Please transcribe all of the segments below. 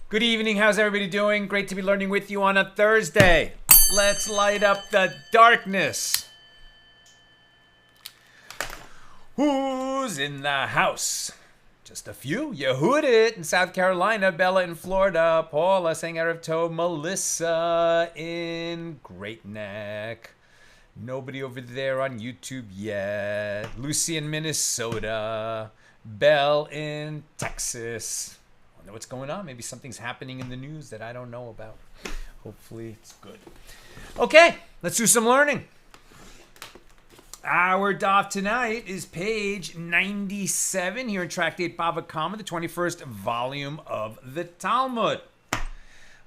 Good evening. How's everybody doing? Great to be learning with you on a Thursday. Let's light up the darkness. Who's in the house? Just a few. Yehudit in South Carolina, Bella in Florida, Paula saying Erev Tov, Melissa in Great Neck. Nobody over there on YouTube yet. Lucy in Minnesota. Belle in Texas. I wonder what's going on. Maybe something's happening in the news that I don't know about. Hopefully it's good. Okay, let's do some learning. Our daf tonight is page 97 here in Tractate Bava Kamma, the 21st volume of the Talmud.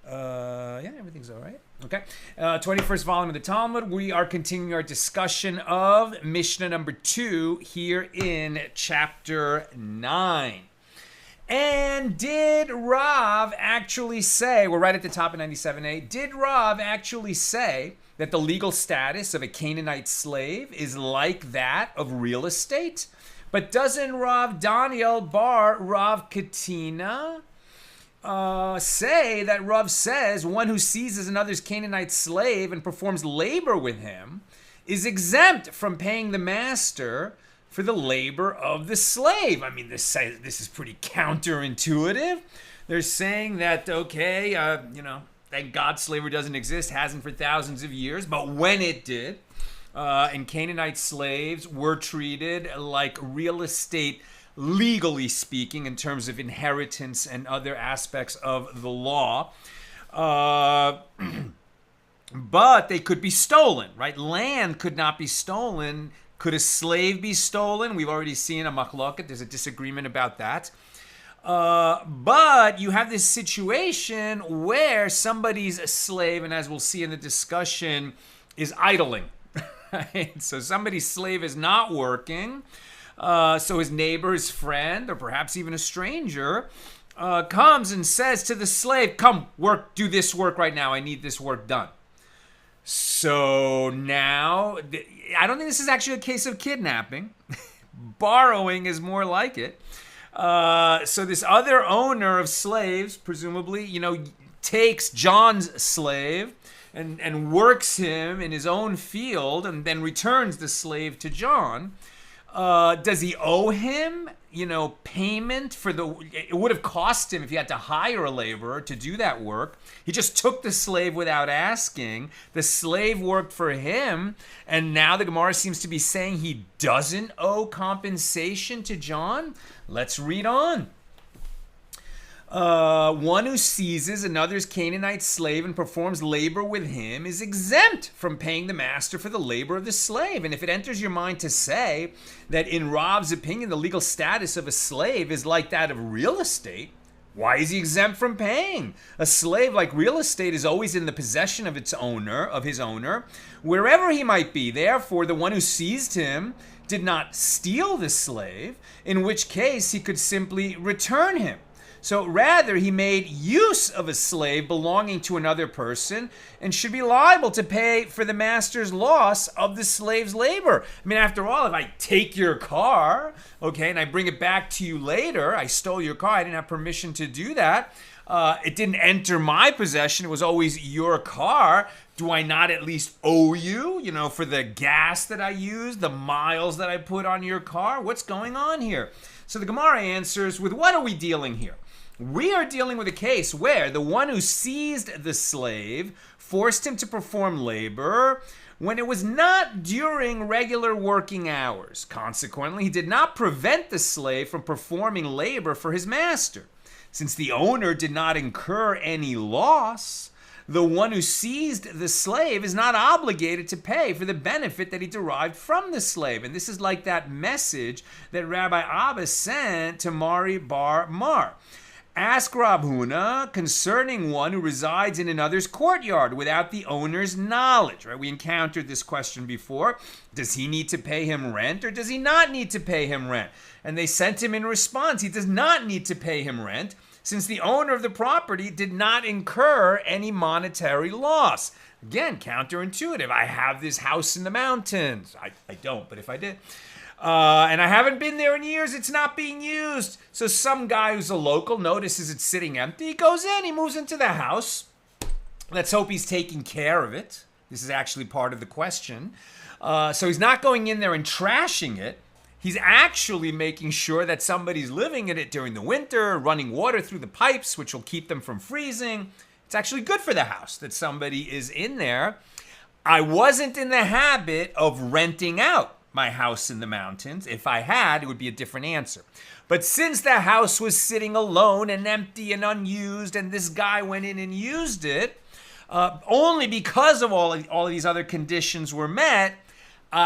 Yeah, everything's all right. Okay. 21st volume of the Talmud. We are continuing our discussion of Mishna number 2 here in chapter 9. And did Rav actually say, we're right at the top of 97a, did Rav actually say that the legal status of a Canaanite slave is like that of real estate? But doesn't Rav Daniel bar Rav Katina say that Rav says one who seizes another's Canaanite slave and performs labor with him is exempt from paying the master for the labor of the slave? I mean, this is pretty counterintuitive. They're saying that, okay, thank God slavery doesn't exist, hasn't for thousands of years, but when it did, and Canaanite slaves were treated like real estate, legally speaking, in terms of inheritance and other aspects of the law. But they could be stolen, right? Land could not be stolen. Could a slave be stolen? We've already seen a machloket. There's a disagreement about that. But you have this situation where somebody's a slave, and as we'll see in the discussion, is idling. Right? So somebody's slave is not working. So his neighbor, his friend, or perhaps even a stranger, comes and says to the slave, come, work, do this work right now. I need this work done. So now, I don't think this is actually a case of kidnapping. Borrowing is more like it. So this other owner of slaves, presumably, takes John's slave and works him in his own field and then returns the slave to John. Does he owe him, payment for it would have cost him if he had to hire a laborer to do that work. He just took the slave without asking. The slave worked for him. And now the Gemara seems to be saying he doesn't owe compensation to John. Let's read on. One who seizes another's Canaanite slave and performs labor with him is exempt from paying the master for the labor of the slave. And if it enters your mind to say that in Rav's opinion, the legal status of a slave is like that of real estate, why is he exempt from paying? A slave, like real estate, is always in the possession of his owner, wherever he might be. Therefore, the one who seized him did not steal the slave, in which case he could simply return him. So rather, he made use of a slave belonging to another person and should be liable to pay for the master's loss of the slave's labor. I mean, after all, if I take your car, okay, and I bring it back to you later, I stole your car, I didn't have permission to do that. It didn't enter my possession, it was always your car. Do I not at least owe you, for the gas that I used, the miles that I put on your car? What's going on here? So the Gemara answers, with what are we dealing here? We are dealing with a case where the one who seized the slave forced him to perform labor, when it was not during regular working hours. Consequently, he did not prevent the slave from performing labor for his master. Since the owner did not incur any loss, the one who seized the slave is not obligated to pay for the benefit that he derived from the slave. And this is like that message that Rabbi Abba sent to Mari Bar Mar. Ask Rab Huna concerning one who resides in another's courtyard without the owner's knowledge. Right? We encountered this question before. Does he need to pay him rent or does he not need to pay him rent? And they sent him in response, he does not need to pay him rent, since the owner of the property did not incur any monetary loss. Again, counterintuitive. I have this house in the mountains. I don't, but if I did. And I haven't been there in years. It's not being used. So some guy who's a local notices it's sitting empty. He goes in, he moves into the house. Let's hope he's taking care of it. This is actually part of the question. So he's not going in there and trashing it. He's actually making sure that somebody's living in it during the winter, running water through the pipes, which will keep them from freezing. It's actually good for the house that somebody is in there. I wasn't in the habit of renting out my house in the mountains. If I had, it would be a different answer. But since the house was sitting alone and empty and unused, and this guy went in and used it, only because of all of these other conditions were met,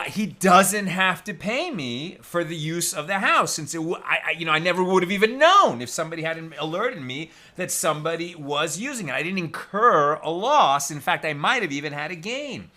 he doesn't have to pay me for the use of the house, since I never would have even known if somebody hadn't alerted me that somebody was using it. I didn't incur a loss. In fact, I might have even had a gain.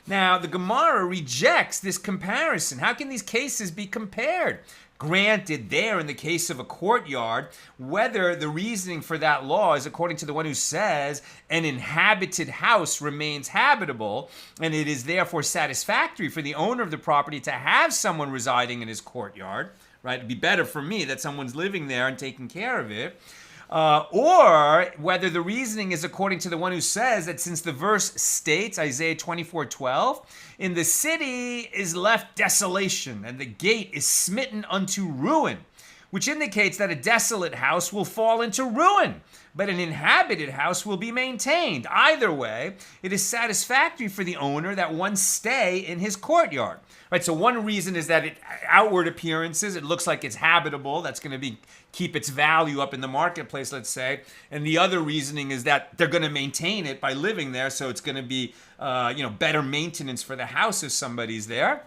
Now, the Gemara rejects this comparison. How can these cases be compared? Granted, there in the case of a courtyard, whether the reasoning for that law is according to the one who says an inhabited house remains habitable, and it is therefore satisfactory for the owner of the property to have someone residing in his courtyard, right? It'd be better for me that someone's living there and taking care of it. Or whether the reasoning is according to the one who says that since the verse states, Isaiah 24:12, in the city is left desolation, and the gate is smitten unto ruin, which indicates that a desolate house will fall into ruin, but an inhabited house will be maintained. Either way, it is satisfactory for the owner that one stay in his courtyard. Right, so one reason is that outward appearances, it looks like it's habitable. That's going to keep its value up in the marketplace, let's say. And the other reasoning is that they're going to maintain it by living there, so it's going to be better maintenance for the house if somebody's there.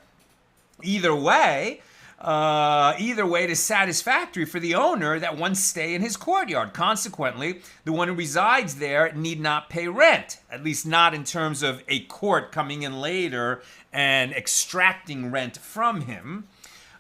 Either way, it is satisfactory for the owner that one stay in his courtyard. Consequently, the one who resides there need not pay rent, at least not in terms of a court coming in later and extracting rent from him.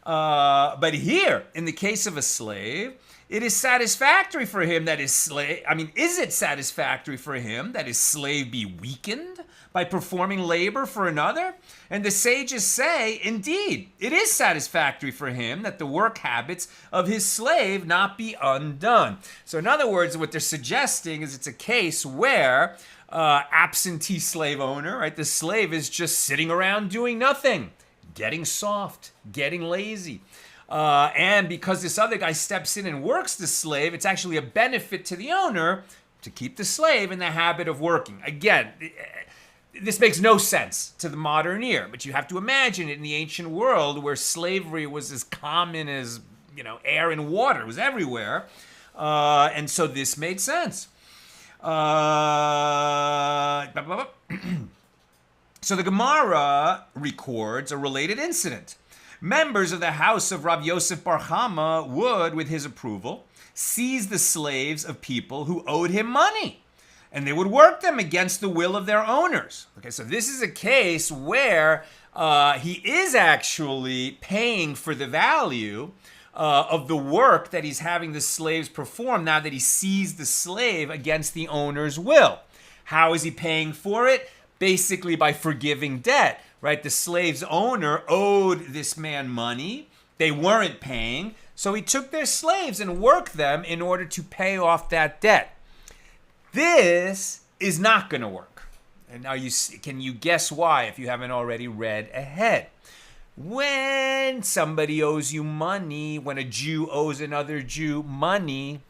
But here, in the case of a slave, it is satisfactory for him that his slave, is it satisfactory for him that his slave be weakened by performing labor for another? And the sages say, indeed, it is satisfactory for him that the work habits of his slave not be undone. So in other words, what they're suggesting is it's a case where absentee slave owner, right? The slave is just sitting around doing nothing, getting soft, getting lazy. And because this other guy steps in and works the slave, it's actually a benefit to the owner to keep the slave in the habit of working. Again, this makes no sense to the modern ear, but you have to imagine it in the ancient world where slavery was as common as, air and water. It was everywhere. And so this made sense. So the Gemara records a related incident. Members of the house of Rav Yosef Bar Kamma would, with his approval, seize the slaves of people who owed him money, and they would work them against the will of their owners. Okay, so this is a case where he is actually paying for the value of the work that he's having the slaves perform now that he seized the slave against the owner's will. How is he paying for it? Basically by forgiving debt, right? The slave's owner owed this man money. They weren't paying, so he took their slaves and worked them in order to pay off that debt. This is not going to work. And now can you guess why if you haven't already read ahead? When somebody owes you money, when a Jew owes another Jew money,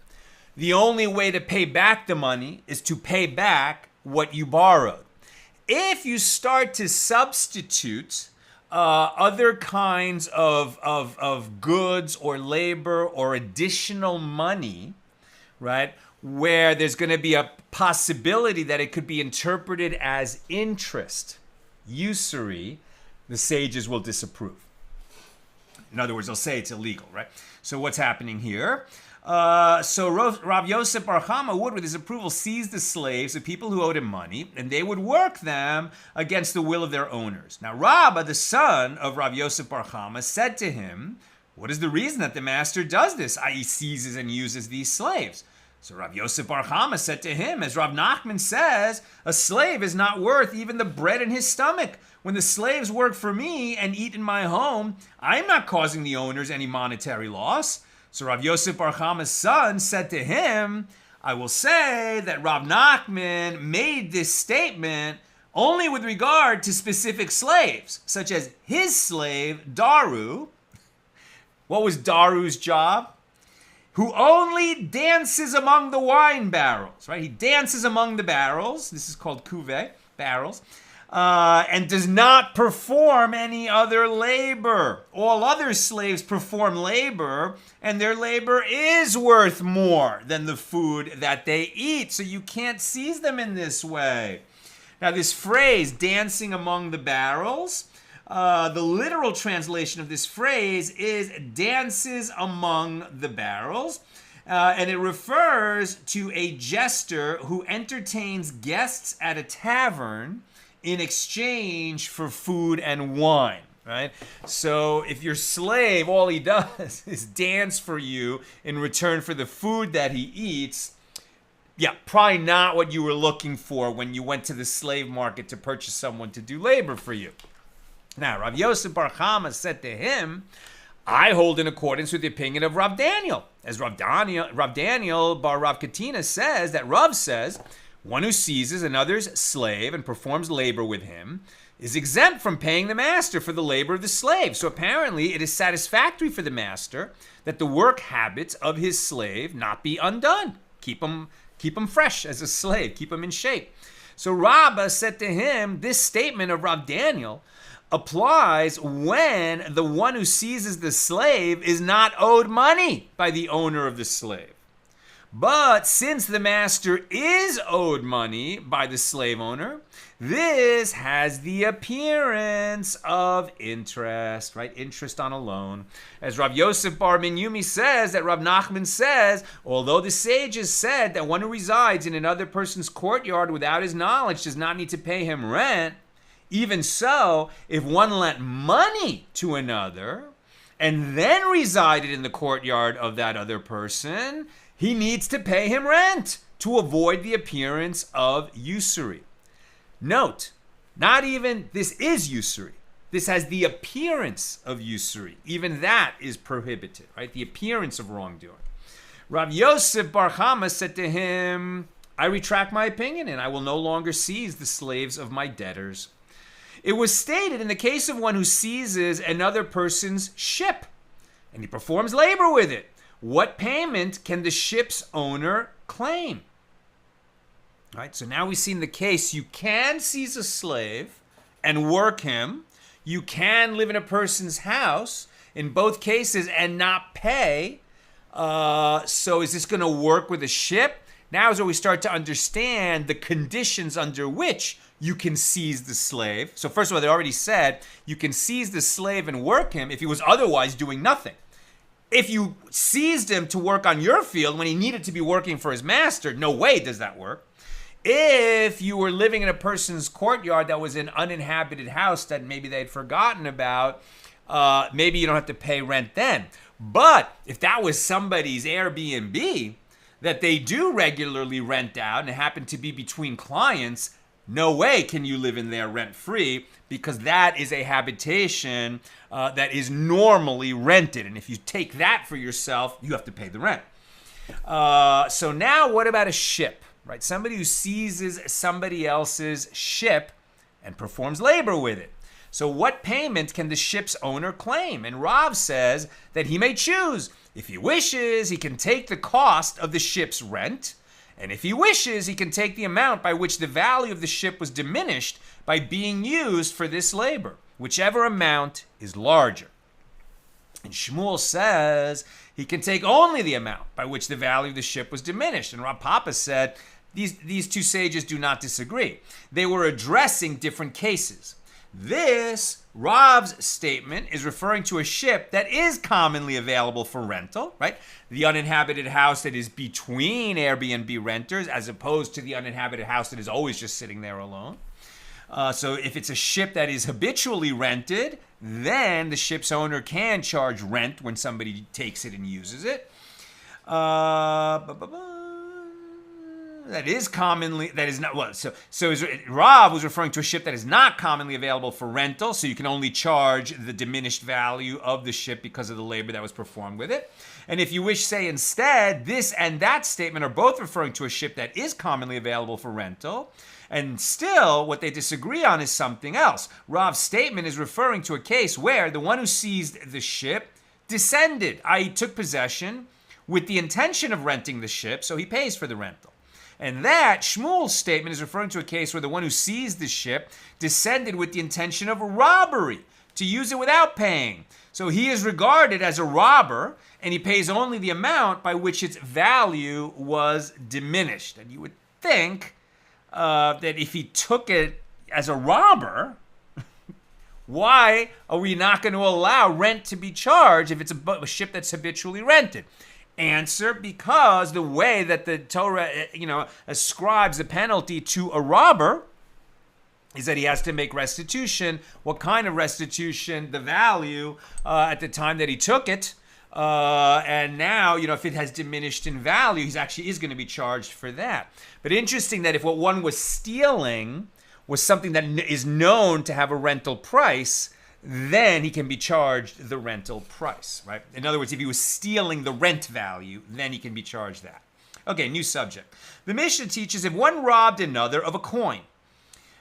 the only way to pay back the money is to pay back what you borrowed. if you start to substitute other kinds of goods or labor or additional money, right, where there's going to be a possibility that it could be interpreted as interest, usury, the sages will disapprove. In other words, they'll say it's illegal, right? So what's happening here? So Rav Yosef Bar Kamma would, with his approval, seize the slaves of people who owed him money, and they would work them against the will of their owners. Now Rabba, the son of Rav Yosef Bar Kamma, said to him, what is the reason that the master does this, i.e. seizes and uses these slaves? So Rav Yosef Bar Kamma said to him, as Rav Nachman says, a slave is not worth even the bread in his stomach. When the slaves work for me and eat in my home, I am not causing the owners any monetary loss. So Rav Yosef Bar Kamma's son said to him, I will say that Rav Nachman made this statement only with regard to specific slaves, such as his slave, Daru. What was Daru's job? Who only dances among the wine barrels, right? He dances among the barrels. This is called cuvee, barrels. And does not perform any other labor. All other slaves perform labor, and their labor is worth more than the food that they eat. So you can't seize them in this way. Now this phrase, dancing among the barrels, the literal translation of this phrase is dances among the barrels. And it refers to a jester who entertains guests at a tavern in exchange for food and wine, right? So if your slave, all he does is dance for you in return for the food that he eats, yeah, probably not what you were looking for when you went to the slave market to purchase someone to do labor for you. Now, Rav Yosef Bar Kamma said to him, I hold in accordance with the opinion of Rav Daniel. As Rav Daniel Bar Rav Katina says, that Rav says, one who seizes another's slave and performs labor with him is exempt from paying the master for the labor of the slave. So apparently it is satisfactory for the master that the work habits of his slave not be undone. Keep him fresh as a slave. Keep him in shape. So Rabbah said to him, this statement of Rav Daniel applies when the one who seizes the slave is not owed money by the owner of the slave. But since the master is owed money by the slave owner, this has the appearance of interest, right? Interest on a loan. As Rav Yosef Bar Minyumi says, that Rav Nachman says, although the sages said that one who resides in another person's courtyard without his knowledge does not need to pay him rent, even so, if one lent money to another and then resided in the courtyard of that other person, he needs to pay him rent to avoid the appearance of usury. Note, not even this is usury. This has the appearance of usury. Even that is prohibited, right? The appearance of wrongdoing. Rav Yosef Bar Kamma said to him, I retract my opinion and I will no longer seize the slaves of my debtors. It was stated in the case of one who seizes another person's ship and he performs labor with it. What payment can the ship's owner claim? All right, so now we've seen the case. You can seize a slave and work him. You can live in a person's house in both cases and not pay. So is this going to work with a ship? Now is where we start to understand the conditions under which you can seize the slave. So first of all, they already said you can seize the slave and work him if he was otherwise doing nothing. If you seized him to work on your field when he needed to be working for his master, no way does that work. If you were living in a person's courtyard that was an uninhabited house that maybe they'd forgotten about, maybe you don't have to pay rent then. But if that was somebody's Airbnb that they do regularly rent out and it happened to be between clients, no way can you live in there rent-free, because that is a habitation that is normally rented. And if you take that for yourself, you have to pay the rent. So now what about a ship, right? Somebody who seizes somebody else's ship and performs labor with it. So what payment can the ship's owner claim? And Rav says that he may choose. If he wishes, he can take the cost of the ship's rent And if he wishes, he can take the amount by which the value of the ship was diminished by being used for this labor, whichever amount is larger. And Shmuel says he can take only the amount by which the value of the ship was diminished. And Rav Papa said these two sages do not disagree. They were addressing different cases. This Rav's statement is referring to a ship that is commonly available for rental, right? The uninhabited house that is between Airbnb renters, as opposed to the uninhabited house that is always just sitting there alone. So if it's a ship that is habitually rented, then the ship's owner can charge rent when somebody takes it and uses it. That is commonly, that is not, well, so Rav was referring to a ship that is not commonly available for rental, so you can only charge the diminished value of the ship because of the labor that was performed with it. And if you wish, say instead, this and that statement are both referring to a ship that is commonly available for rental. And still, what they disagree on is something else. Rav's statement is referring to a case where the one who seized the ship descended, i.e. took possession with the intention of renting the ship, so he pays for the rental. And that, Shmuel's statement, is referring to a case where the one who seized the ship descended with the intention of a robbery, to use it without paying. So he is regarded as a robber, and he pays only the amount by which its value was diminished. And you would think that if he took it as a robber, why are we not going to allow rent to be charged if it's a ship that's habitually rented? Answer, because the way that the Torah, ascribes the penalty to a robber is that he has to make restitution. What kind of restitution? The value at the time that he took it. And now, if it has diminished in value, he actually is going to be charged for that. But interesting that if what one was stealing was something that is known to have a rental price, then he can be charged the rental price, right? In other words, if he was stealing the rent value, then he can be charged that. Okay, new subject. The Mishnah teaches if one robbed another of a coin,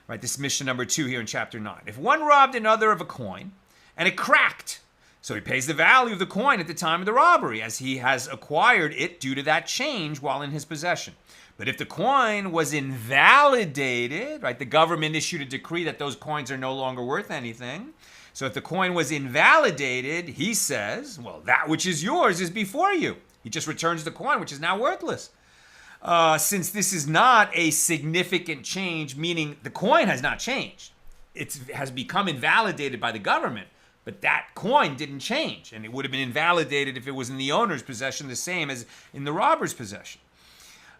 right? This is Mishnah number 2 here in chapter 9. If one robbed another of a coin and it cracked, so he pays the value of the coin at the time of the robbery, as he has acquired it due to that change while in his possession. But if the coin was invalidated, right, the government issued a decree that those coins are no longer worth anything. So if the coin was invalidated, he says, well, that which is yours is before you. He just returns the coin, which is now worthless. Since this is not a significant change, meaning the coin has not changed. It has become invalidated by the government, but that coin didn't change. And it would have been invalidated if it was in the owner's possession, the same as in the robber's possession.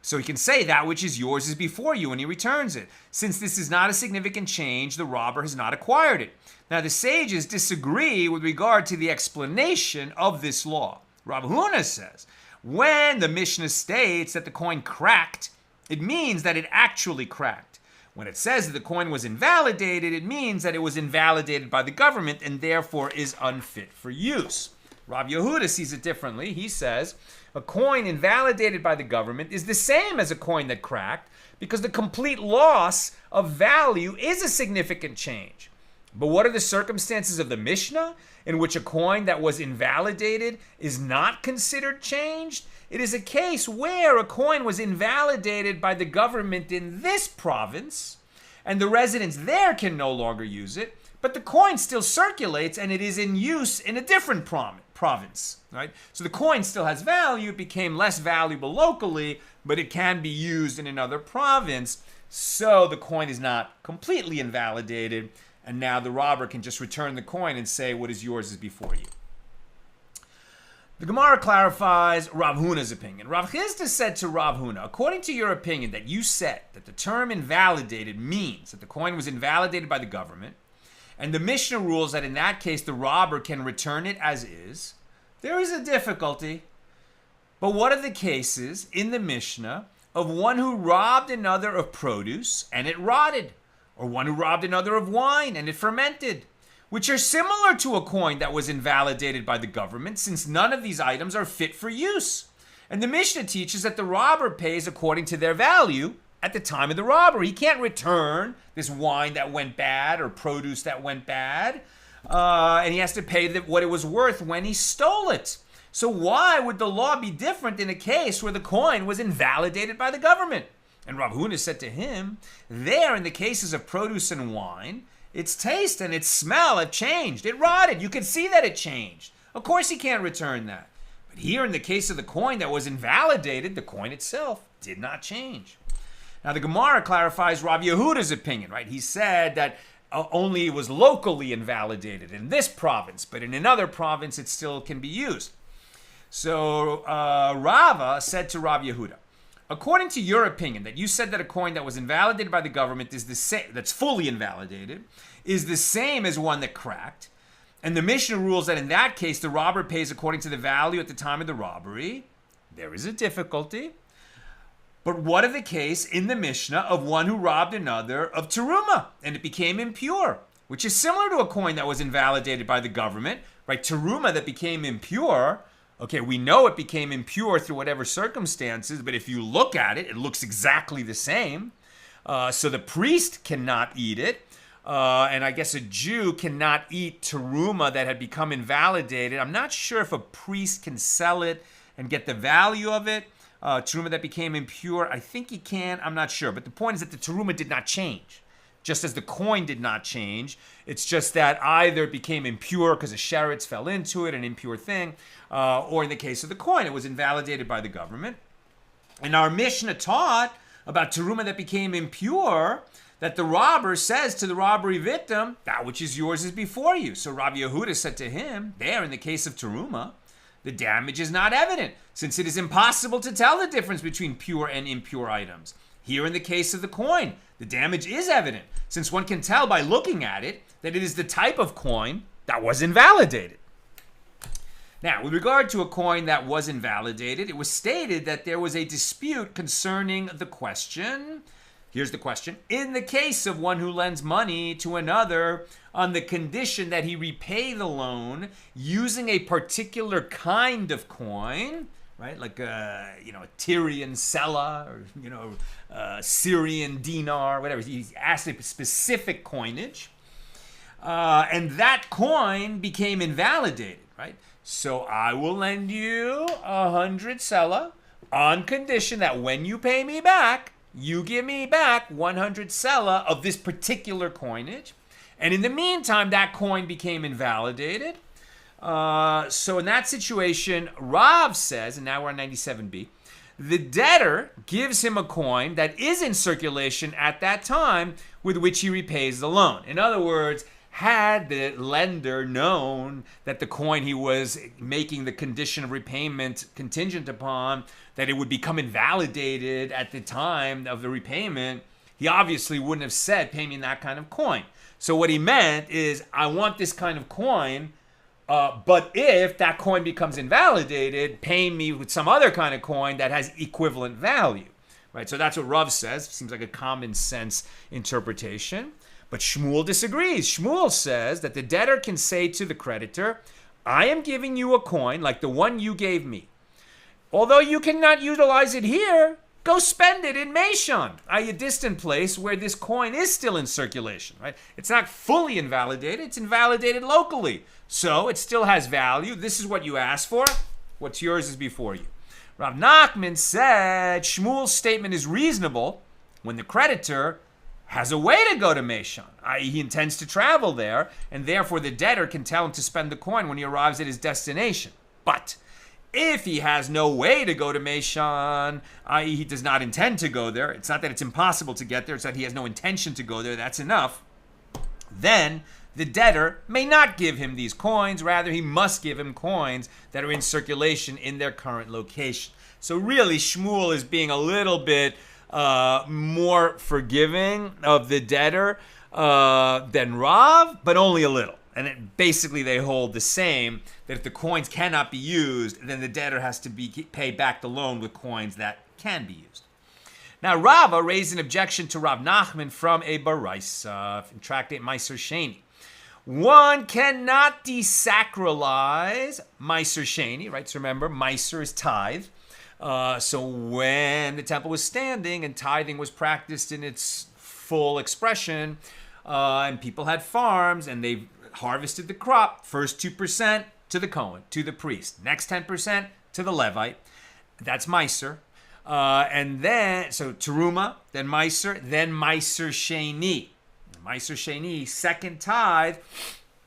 So he can say that which is yours is before you when he returns it. Since this is not a significant change, the robber has not acquired it. Now the sages disagree with regard to the explanation of this law. Rav Huna says, when the Mishnah states that the coin cracked, it means that it actually cracked. When it says that the coin was invalidated, it means that it was invalidated by the government and therefore is unfit for use. Rav Yehuda sees it differently. He says, a coin invalidated by the government is the same as a coin that cracked because the complete loss of value is a significant change. But what are the circumstances of the Mishnah in which a coin that was invalidated is not considered changed? It is a case where a coin was invalidated by the government in this province and the residents there can no longer use it, but the coin still circulates and it is in use in a different province, right? So the coin still has value. It became less valuable locally, but it can be used in another province. So the coin is not completely invalidated. And now the robber can just return the coin and say what is yours is before you. The Gemara clarifies Rav Huna's opinion. Rav Chisda said to Rav Huna, according to your opinion that you said that the term invalidated means that the coin was invalidated by the government, and the Mishnah rules that in that case the robber can return it as is, there is a difficulty. But what are the cases in the Mishnah of one who robbed another of produce and it rotted, or one who robbed another of wine and it fermented, which are similar to a coin that was invalidated by the government, since none of these items are fit for use? And the Mishnah teaches that the robber pays according to their value at the time of the robbery. He can't return this wine that went bad or produce that went bad, and he has to pay what it was worth when he stole it. So why would the law be different in a case where the coin was invalidated by the government? And Rav Huna said to him, there in the cases of produce and wine, its taste and its smell have changed. It rotted. You can see that it changed. Of course he can't return that. But here in the case of the coin that was invalidated, the coin itself did not change. Now the Gemara clarifies Rav Yehuda's opinion, right? He said that only it was locally invalidated in this province, but in another province it still can be used. So Rava said to Rav Yehuda, according to your opinion, that you said that a coin that was invalidated by the government is the same, that's fully invalidated, is the same as one that cracked, and the Mishna rules that in that case the robber pays according to the value at the time of the robbery, there is a difficulty. But what of the case in the Mishnah of one who robbed another of teruma and it became impure, which is similar to a coin that was invalidated by the government, right? Teruma that became impure. Okay, we know it became impure through whatever circumstances, but if you look at it, it looks exactly the same. So the priest cannot eat it. And I guess a Jew cannot eat teruma that had become invalidated. I'm not sure if a priest can sell it and get the value of it. Teruma that became impure, I think he can. I'm not sure. But the point is that the teruma did not change, just as the coin did not change. It's just that either it became impure because a sheretz fell into it, an impure thing, or in the case of the coin, it was invalidated by the government. And our Mishnah taught about teruma that became impure, that the robber says to the robbery victim, that which is yours is before you. So Rabbi Yehuda said to him, there in the case of teruma, the damage is not evident, since it is impossible to tell the difference between pure and impure items. Here in the case of the coin, the damage is evident, since one can tell by looking at it that it is the type of coin that was invalidated. Now, with regard to a coin that was invalidated, it was stated that there was a dispute concerning the question. Here's the question. In the case of one who lends money to another on the condition that he repay the loan using a particular kind of coin, right? Like a Tyrian sela or Syrian dinar, whatever. He asked a specific coinage, and that coin became invalidated, right? So I will lend you 100 sela on condition that when you pay me back, you give me back 100 sela of this particular coinage. And in the meantime, that coin became invalidated. So in that situation, Rav says, and now we're on 97b, the debtor gives him a coin that is in circulation at that time with which he repays the loan. In other words, had the lender known that the coin he was making the condition of repayment contingent upon, that it would become invalidated at the time of the repayment, he obviously wouldn't have said, pay me in that kind of coin. So what he meant is, I want this kind of coin, but if that coin becomes invalidated, pay me with some other kind of coin that has equivalent value. Right? So that's what Rav says. Seems like a common sense interpretation. But Shmuel disagrees. Shmuel says that the debtor can say to the creditor, I am giving you a coin like the one you gave me. Although you cannot utilize it here, go spend it in Mishna, i.e. a distant place where this coin is still in circulation, right? It's not fully invalidated, it's invalidated locally. So it still has value. This is what you asked for. What's yours is before you. Rav Nachman said Shmuel's statement is reasonable when the creditor has a way to go to Mishna, i.e. he intends to travel there, and therefore the debtor can tell him to spend the coin when he arrives at his destination. But if he has no way to go to Mishna, i.e. he does not intend to go there, it's not that it's impossible to get there, it's that he has no intention to go there, that's enough, then the debtor may not give him these coins, rather he must give him coins that are in circulation in their current location. So really Shmuel is being a little bit more forgiving of the debtor than Rav, but only a little. And basically they hold the same, that if the coins cannot be used, then the debtor has to pay back the loan with coins that can be used. Now Rava raised an objection to Rav Nachman from a baraisa in Tractate Meiser Sheni. One cannot desacralize Meiser Sheni, right? So remember, Meiser is tithe. So when the temple was standing and tithing was practiced in its full expression, and people had farms and they harvested the crop, first 2%, to the Kohen, to the priest. Next 10% to the Levite. That's Meiser. And then, so Teruma, then Meiser, then Meiser Sheni. Meiser Sheni, second tithe,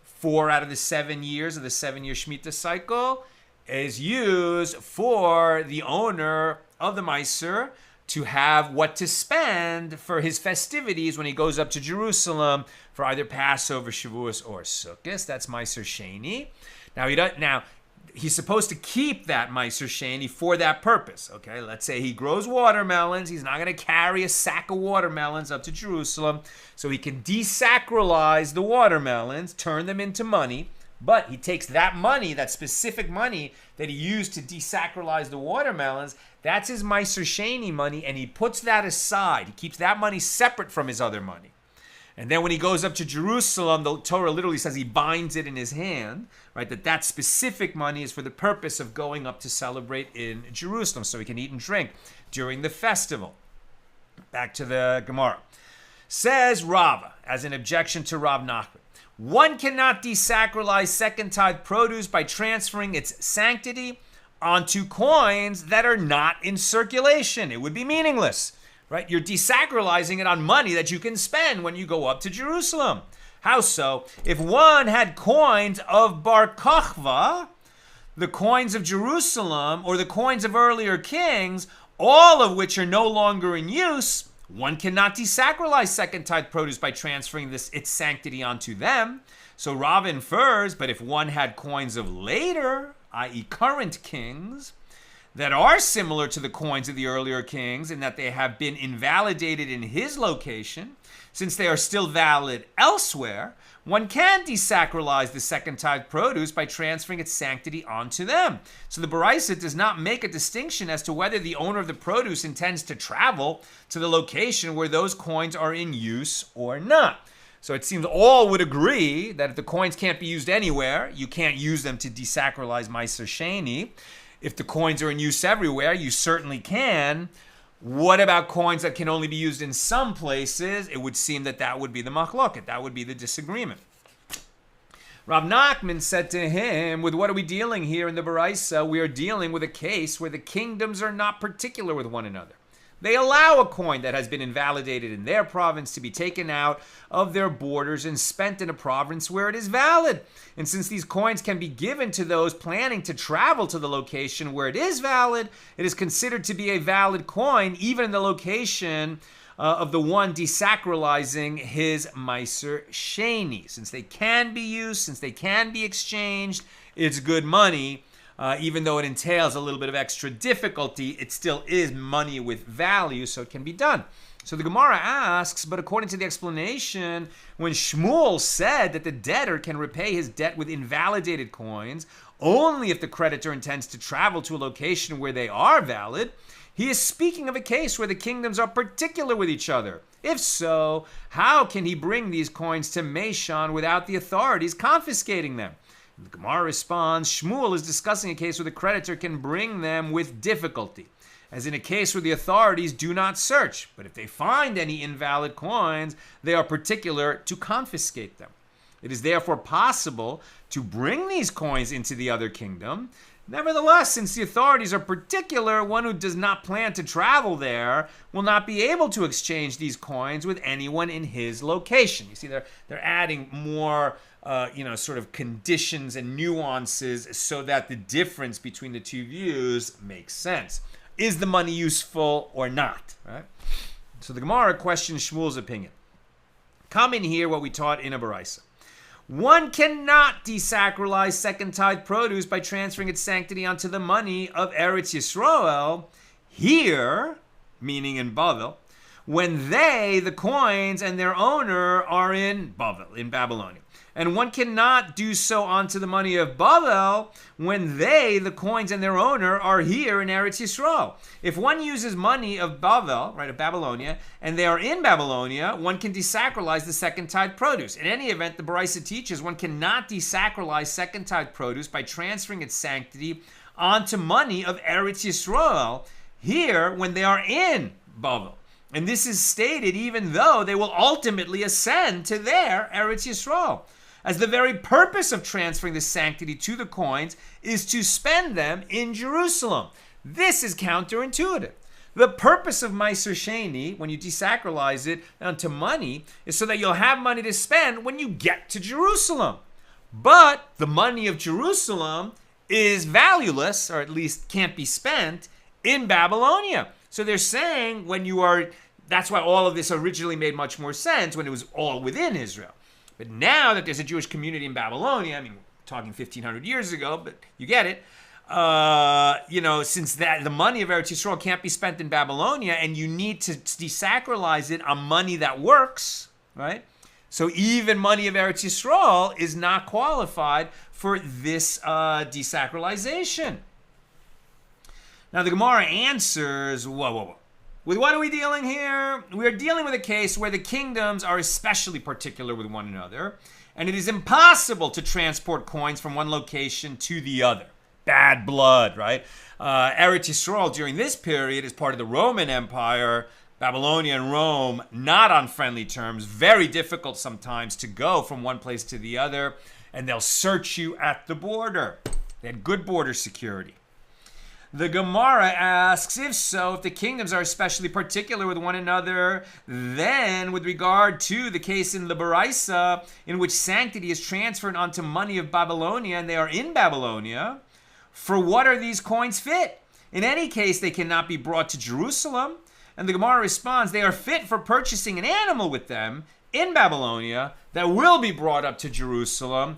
4 out of the 7 years of the 7-year Shemitah cycle, is used for the owner of the Meiser to have what to spend for his festivities when he goes up to Jerusalem for either Passover, Shavuos, or Sukkot. That's Meiser Sheni. Now he's supposed to keep that Meiser Sheni for that purpose. Okay, let's say he grows watermelons. He's not going to carry a sack of watermelons up to Jerusalem, so he can desacralize the watermelons, turn them into money. But he takes that money, that specific money that he used to desacralize the watermelons, that's his Meiser Sheni money, and he puts that aside. He keeps that money separate from his other money. And then when he goes up to Jerusalem, the Torah literally says he binds it in his hand, right? That specific money is for the purpose of going up to celebrate in Jerusalem, so he can eat and drink during the festival. Back to the Gemara. Says Rava, as an objection to Rav Nachman, one cannot desacralize second tithe produce by transferring its sanctity onto coins that are not in circulation. It would be meaningless. Right? You're desacralizing it on money that you can spend when you go up to Jerusalem. How so? If one had coins of Bar Kochva, the coins of Jerusalem, or the coins of earlier kings, all of which are no longer in use, one cannot desacralize second tithe produce by transferring its sanctity onto them. So Rav infers, but if one had coins of later, i.e. current kings, that are similar to the coins of the earlier kings in that they have been invalidated in his location, since they are still valid elsewhere, one can desacralize the second tithe produce by transferring its sanctity onto them. So the Baraisa does not make a distinction as to whether the owner of the produce intends to travel to the location where those coins are in use or not. So it seems all would agree that if the coins can't be used anywhere, you can't use them to desacralize Meiser Sheni. If the coins are in use everywhere, you certainly can. What about coins that can only be used in some places? It would seem that would be the machloket. That would be the disagreement. Rav Nachman said to him, with what are we dealing here in the Baraisa? We are dealing with a case where the kingdoms are not particular with one another. They allow a coin that has been invalidated in their province to be taken out of their borders and spent in a province where it is valid. And since these coins can be given to those planning to travel to the location where it is valid, it is considered to be a valid coin, even in the location of the one desacralizing his Meiser Sheni. Since they can be used, since they can be exchanged, it's good money. Even though it entails a little bit of extra difficulty, it still is money with value, so it can be done. So the Gemara asks, but according to the explanation, when Shmuel said that the debtor can repay his debt with invalidated coins only if the creditor intends to travel to a location where they are valid, he is speaking of a case where the kingdoms are particular with each other. If so, how can he bring these coins to Meshon without the authorities confiscating them? The Gemara responds, Shmuel is discussing a case where the creditor can bring them with difficulty, as in a case where the authorities do not search, but if they find any invalid coins, they are particular to confiscate them. It is therefore possible to bring these coins into the other kingdom. Nevertheless, since the authorities are particular, one who does not plan to travel there will not be able to exchange these coins with anyone in his location. You see, they're adding more sort of conditions and nuances so that the difference between the two views makes sense. Is the money useful or not? Right? So the Gemara questions Shmuel's opinion. Come in here what we taught in a Baraisa. One cannot desacralize second tithe produce by transferring its sanctity onto the money of Eretz Yisrael here, meaning in Bava, when they, the coins, and their owner are in Bavel, in Babylonia. And one cannot do so onto the money of Bavel when they, the coins, and their owner are here in Eretz Yisrael. If one uses money of Bavel, right, of Babylonia, and they are in Babylonia, one can desacralize the second tithe produce. In any event, the Baraisa teaches one cannot desacralize second tithe produce by transferring its sanctity onto money of Eretz Yisrael here when they are in Bavel. And this is stated even though they will ultimately ascend to their Eretz Yisrael. as the very purpose of transferring the sanctity to the coins is to spend them in Jerusalem. This is counterintuitive. The purpose of Meiser Sheni, when you desacralize it onto money, is so that you'll have money to spend when you get to Jerusalem. But the money of Jerusalem is valueless, or at least can't be spent, in Babylonia. So they're saying that's why all of this originally made much more sense when it was all within Israel. But now that there's a Jewish community in Babylonia, I mean, we're talking 1,500 years ago, but you get it. Since the money of Eretz Yisrael can't be spent in Babylonia, and you need to desacralize it on money that works, right? So even money of Eretz Yisrael is not qualified for this desacralization. Now the Gemara answers, whoa. With what are we dealing here? We are dealing with a case where the kingdoms are especially particular with one another, and it is impossible to transport coins from one location to the other. Bad blood, right? Eretz Yisrael during this period is part of the Roman Empire. Babylonia and Rome, not on friendly terms, very difficult sometimes to go from one place to the other, and they'll search you at the border. They had good border security. The Gemara asks, if so, if the kingdoms are especially particular with one another, then with regard to the case in the Baraisa, in which sanctity is transferred onto money of Babylonia, and they are in Babylonia, for what are these coins fit? In any case, they cannot be brought to Jerusalem. And the Gemara responds, they are fit for purchasing an animal with them in Babylonia that will be brought up to Jerusalem,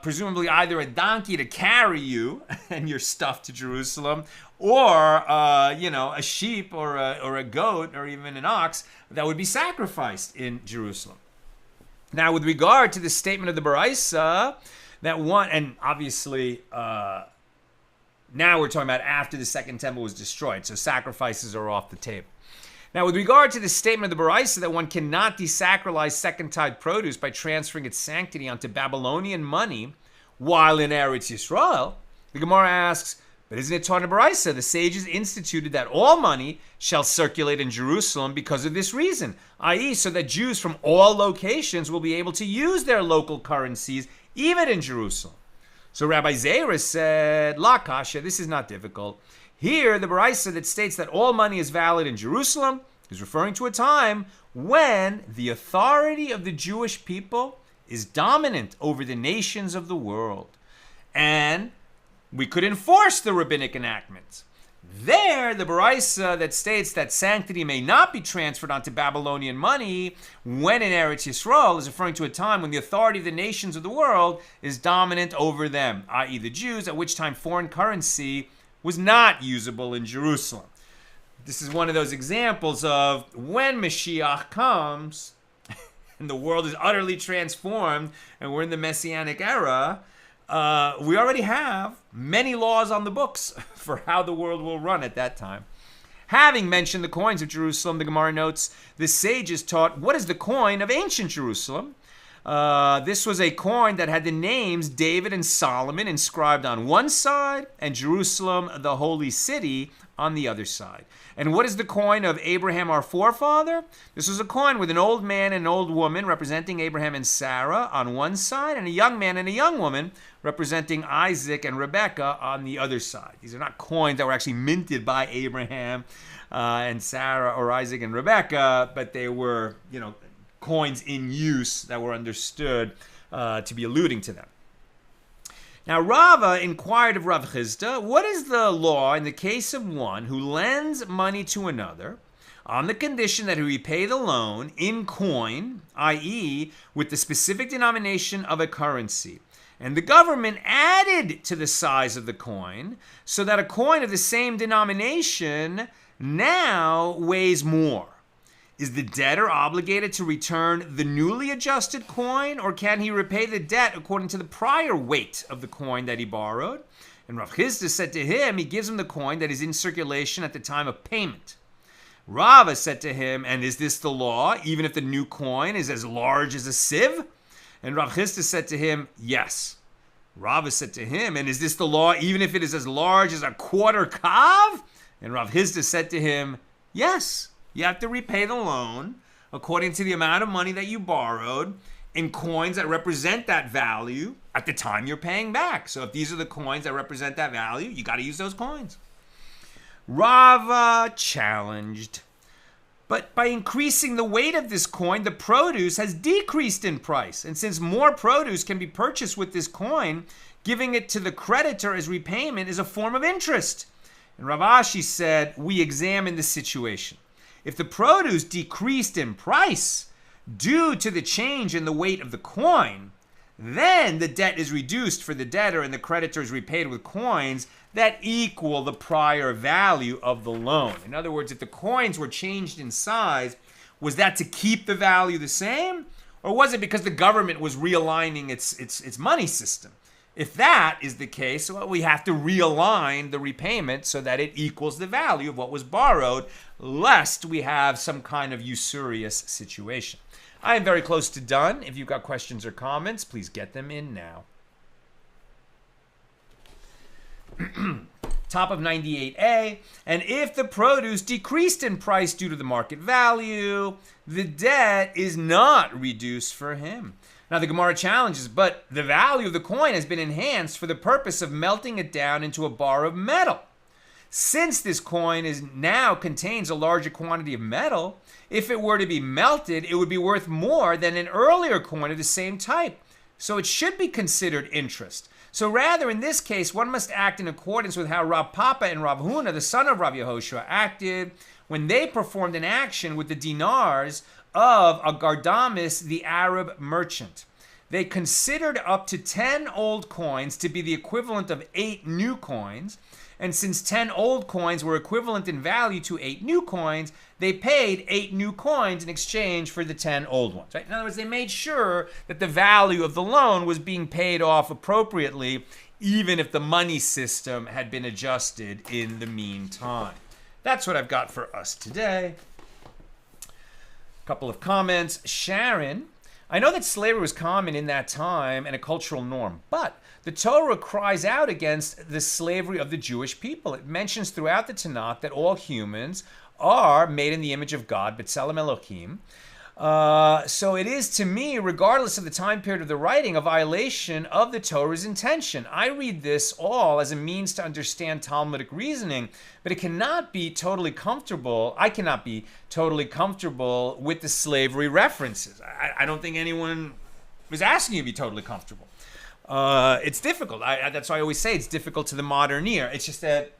presumably either a donkey to carry you and your stuff to Jerusalem, or a sheep or a goat or even an ox that would be sacrificed in Jerusalem. Now, with regard to the statement of the Baraisa, that one, and obviously now we're talking about after the second temple was destroyed, so sacrifices are off the table. Now, with regard to the statement of the Baraisa that one cannot desacralize second tithe produce by transferring its sanctity onto Babylonian money while in Eretz Yisrael, the Gemara asks, but isn't it taught in the Baraisa? The sages instituted that all money shall circulate in Jerusalem because of this reason, i.e., so that Jews from all locations will be able to use their local currencies even in Jerusalem. So Rabbi Zera said, La Kasha, this is not difficult. Here, the Baraisa that states that all money is valid in Jerusalem is referring to a time when the authority of the Jewish people is dominant over the nations of the world. And we could enforce the rabbinic enactments. There, the Baraisa that states that sanctity may not be transferred onto Babylonian money when in Eretz Yisrael is referring to a time when the authority of the nations of the world is dominant over them, i.e. the Jews, at which time foreign currency was not usable in Jerusalem. This is one of those examples of when Mashiach comes and the world is utterly transformed and we're in the Messianic era, we already have many laws on the books for how the world will run at that time. Having mentioned the coins of Jerusalem, the Gemara notes, the sages taught, what is the coin of ancient Jerusalem? This was a coin that had the names David and Solomon inscribed on one side and Jerusalem, the holy city, on the other side. And what is the coin of Abraham, our forefather? This was a coin with an old man and an old woman representing Abraham and Sarah on one side, and a young man and a young woman representing Isaac and Rebekah on the other side. These are not coins that were actually minted by Abraham and Sarah or Isaac and Rebekah, but they were, coins in use that were understood to be alluding to them. Now, Rava inquired of Rav Chisda, what is the law in the case of one who lends money to another on the condition that he repay the loan in coin, i.e., with the specific denomination of a currency, and the government added to the size of the coin so that a coin of the same denomination now weighs more? Is the debtor obligated to return the newly adjusted coin, or can he repay the debt according to the prior weight of the coin that he borrowed? And Rav Chisda said to him, he gives him the coin that is in circulation at the time of payment. Rava said to him, and is this the law, even if the new coin is as large as a sieve? And Rav Chisda said to him, yes. Rava said to him, and is this the law, even if it is as large as a quarter kav? And Rav Chisda said to him, yes. You have to repay the loan according to the amount of money that you borrowed in coins that represent that value at the time you're paying back. So if these are the coins that represent that value, you got to use those coins. Rava challenged, but by increasing the weight of this coin, the produce has decreased in price. And since more produce can be purchased with this coin, giving it to the creditor as repayment is a form of interest. And Rav Ashi said, we examine the situation. If the produce decreased in price due to the change in the weight of the coin, then the debt is reduced for the debtor and the creditor is repaid with coins that equal the prior value of the loan. In other words, if the coins were changed in size, was that to keep the value the same? Or was it because the government was realigning its money system? If that is the case, well, we have to realign the repayment so that it equals the value of what was borrowed, lest we have some kind of usurious situation. I am very close to done. If you've got questions or comments, please get them in now. Top of 98a, and if the produce decreased in price due to the market value, the debt is not reduced for him. Now the Gemara challenges, but the value of the coin has been enhanced for the purpose of melting it down into a bar of metal. Since this coin now contains a larger quantity of metal, if it were to be melted, it would be worth more than an earlier coin of the same type. So it should be considered interest. So rather, in this case, one must act in accordance with how Rav Papa and Rav Huna, the son of Rav Yehoshua, acted when they performed an action with the dinars of Agardamis, the Arab merchant. They considered up to 10 old coins to be the equivalent of 8 new coins, and since 10 old coins were equivalent in value to 8 new coins, they paid 8 new coins in exchange for the 10 old ones. Right? In other words, they made sure that the value of the loan was being paid off appropriately, even if the money system had been adjusted in the meantime. That's what I've got for us today. A couple of comments. Sharon, I know that slavery was common in that time and a cultural norm, but the Torah cries out against the slavery of the Jewish people. It mentions throughout the Tanakh that all humans are made in the image of God, B'Tselem Elohim. So it is, to me, regardless of the time period of the writing, a violation of the Torah's intention. I read this all as a means to understand Talmudic reasoning, but it cannot be totally comfortable. I cannot be totally comfortable with the slavery references. I don't think anyone was asking you to be totally comfortable. It's difficult. That's why I always say it's difficult to the modern ear. It's just that,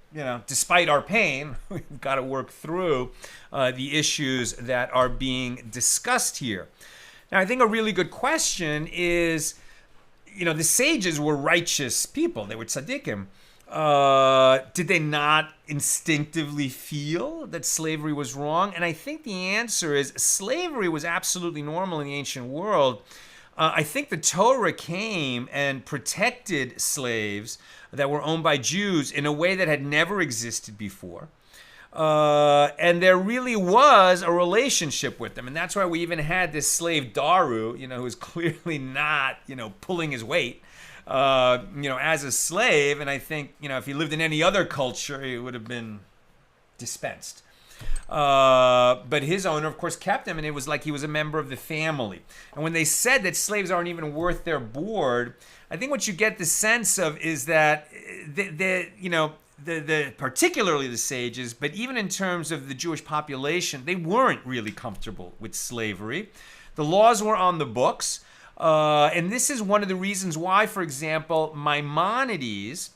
despite our pain, we've got to work through the issues that are being discussed here. Now, I think a really good question is, the sages were righteous people. They were tzaddikim. Did they not instinctively feel that slavery was wrong? And I think the answer is slavery was absolutely normal in the ancient world. I think the Torah came and protected slaves that were owned by Jews in a way that had never existed before. And there really was a relationship with them. And that's why we even had this slave Daru, who was clearly not, pulling his weight, as a slave. And I think, if he lived in any other culture, he would have been dispensed. But his owner, of course, kept him, and it was like he was a member of the family. And when they said that slaves aren't even worth their board, I think what you get the sense of is that particularly the sages, but even in terms of the Jewish population, they weren't really comfortable with slavery. The laws were on the books, and this is one of the reasons why, for example, Maimonides,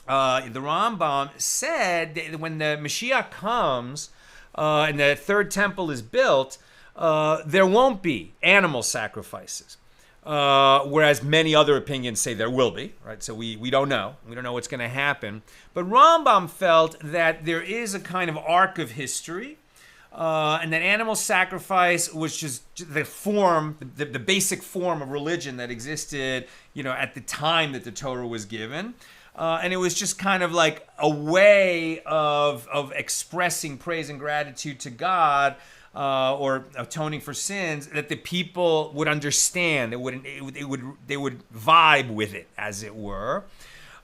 the Rambam, said that when the Mashiach comes and the third temple is built, there won't be animal sacrifices. Whereas many other opinions say there will be, right? So we don't know. We don't know what's going to happen. But Rambam felt that there is a kind of arc of history, and that animal sacrifice was just the form, the basic form of religion that existed, at the time that the Torah was given. And it was just kind of like a way of expressing praise and gratitude to God, or atoning for sins, that the people would understand. They would vibe with it, as it were.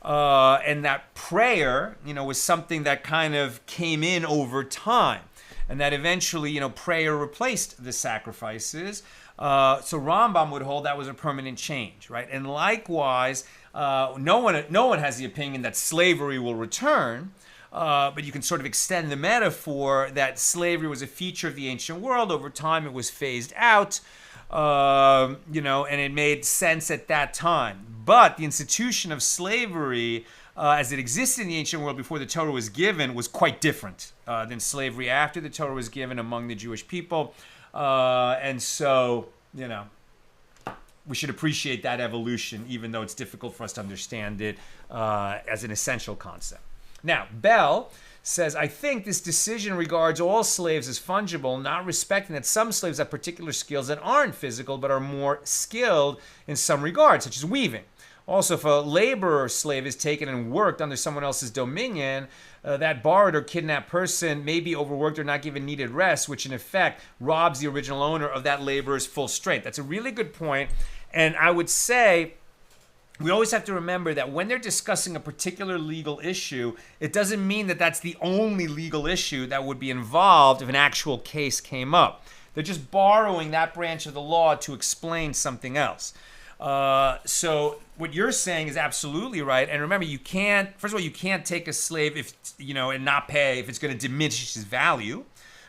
And that prayer, was something that kind of came in over time. And that eventually, prayer replaced the sacrifices. So Rambam would hold that was a permanent change, right? And likewise, no one has the opinion that slavery will return, but you can sort of extend the metaphor that slavery was a feature of the ancient world. Over time, it was phased out, and it made sense at that time. But the institution of slavery, as it existed in the ancient world before the Torah was given, was quite different than slavery after the Torah was given among the Jewish people. And so, we should appreciate that evolution, even though it's difficult for us to understand it as an essential concept. Now, Bell says, I think this decision regards all slaves as fungible, not respecting that some slaves have particular skills that aren't physical, but are more skilled in some regards, such as weaving. Also, if a laborer slave is taken and worked under someone else's dominion, that borrowed or kidnapped person may be overworked or not given needed rest, which in effect robs the original owner of that laborer's full strength. That's a really good point. And I would say we always have to remember that when they're discussing a particular legal issue, it doesn't mean that that's the only legal issue that would be involved if an actual case came up. They're just borrowing that branch of the law to explain something else. So what you're saying is absolutely right. And remember, you can't take a slave and not pay if it's going to diminish his value,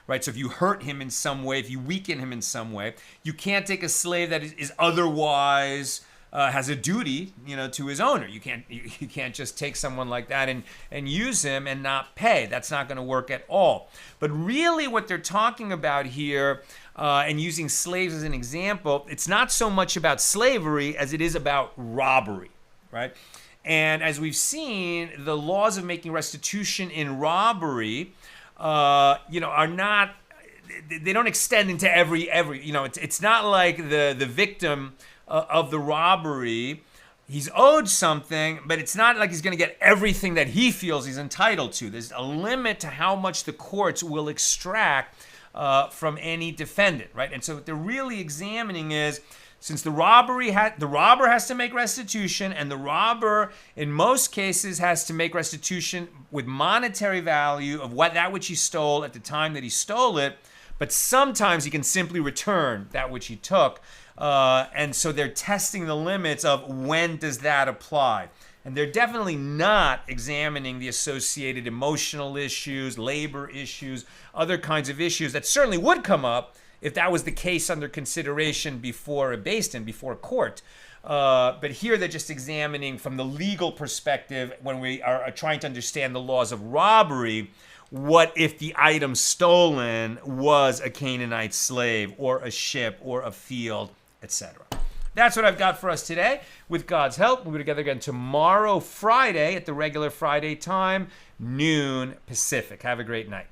right? So if you hurt him in some way, if you weaken him in some way, you can't take a slave that is otherwise has a duty, to his owner. You can't just take someone like that and use him and not pay. That's not going to work at all. But really what they're talking about here, and using slaves as an example, it's not so much about slavery as it is about robbery, right? And as we've seen, the laws of making restitution in robbery, are not, they don't extend into every, it's not like the victim of the robbery, he's owed something, but it's not like he's going to get everything that he feels he's entitled to. There's a limit to how much the courts will extract from any defendant, right? And so what they're really examining is, since the robber has to make restitution, and the robber in most cases has to make restitution with monetary value of that which he stole at the time that he stole it, but sometimes he can simply return that which he took. And so they're testing the limits of when does that apply. And they're definitely not examining the associated emotional issues, labor issues, other kinds of issues that certainly would come up if that was the case under consideration before a beis din, before a court. But here they're just examining from the legal perspective, when we are trying to understand the laws of robbery, what if the item stolen was a Canaanite slave or a ship or a field, etc. That's what I've got for us today. With God's help, we'll be together again tomorrow, Friday, at the regular Friday time, noon Pacific. Have a great night.